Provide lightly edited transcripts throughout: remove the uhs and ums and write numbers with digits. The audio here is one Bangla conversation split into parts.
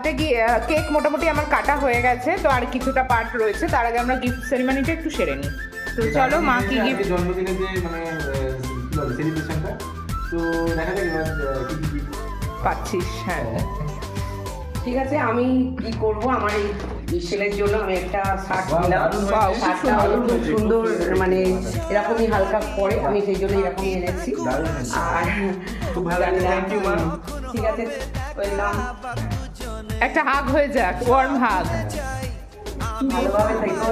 বার্থডে কেক মোটামুটি আমার কাটা হয়ে গেছে, তো আর কিছুটা পার্ট রয়েছে। তার আগে আমরা গিফট সেরিমনিটা একটু সেরে নিই। তো চলো মা কি গিফট জন্মদিনের যে মানে সেলিব্রেশনটা, তো দেখা যাক এবার কি কি gift পাচ্ছিস। হ্যাঁ ঠিক আছে, আমি কি করব, আমার এই ছেলের জন্য আমি একটা শার্ট নিলাম। Wow, শার্টটা খুব সুন্দর, মানে এরকমই হালকা পরে, আমি সেই জন্য এরকমই এনেছি। আর খুব ভালো লাগছে, থ্যাংক ইউ মা। ঠিক আছে, ওয়েলকাম। একটা হাগ হয়ে যাক, ওয়ার্ম হাগ। ভালোভাবে থেকো,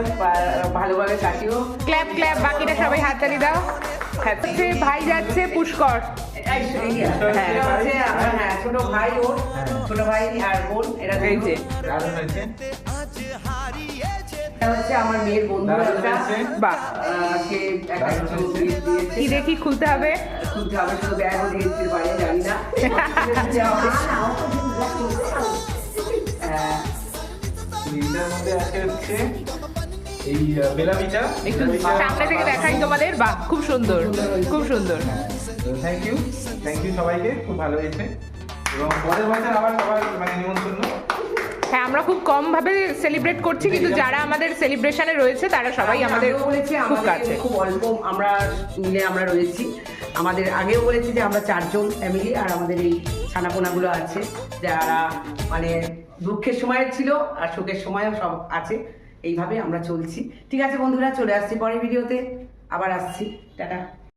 ভালোভাবে কাটিও। ক্ল্যাপ ক্ল্যাপ, বাকিটা সবাই হাততালি দাও। হচ্ছে ভাই যাচ্ছে পুষ্কর। হ্যাঁ, ছোট ভাই, ওর ছোট ভাই আর বোন, এরা এই যে দারুণ হয়েছে। এটা হচ্ছে আমার মেয়ের বন্ধু একটা, বাহ, সে একটা ছোট gift দিয়েছে। কি দেখি খুলতে হবে। খুলতে হবে, শুধু ব্যাগও দিয়েছে বাইরে, জানি না। এইটার মধ্যে আছে হচ্ছে এই বেলামিটা। একটু সামনে থেকে দেখাই তোমাদের। বাহ, খুব সুন্দর, খুব সুন্দর। থ্যাংক ইউ সবাইকে, খুব ভালো হয়েছে। এবং পরের বছর আবার সবার মানে নিমন্ত্রণ। হ্যাঁ, আমরা খুব কম ভাবে সেলিব্রেট করছি, কিন্তু যারা আমাদের সেলিব্রেশনে রয়েছে তারা সবাই আমাদের বলেছি খুব কাছে। খুব অল্প আমরা মিলে আমরা রয়েছি। আমাদের আগেও বলেছি যে আমরা 4 জন ফ্যামিলি, আর আমাদের এই ছানাপোনাগুলো আছে যারা মানে দুঃখের সময় ছিল আর সুখের সময়ও সব আছে। এইভাবে আমরা চলছি। ঠিক আছে বন্ধুরা, চলে আসছি পরের ভিডিওতে, আবার আসছি। টাটা।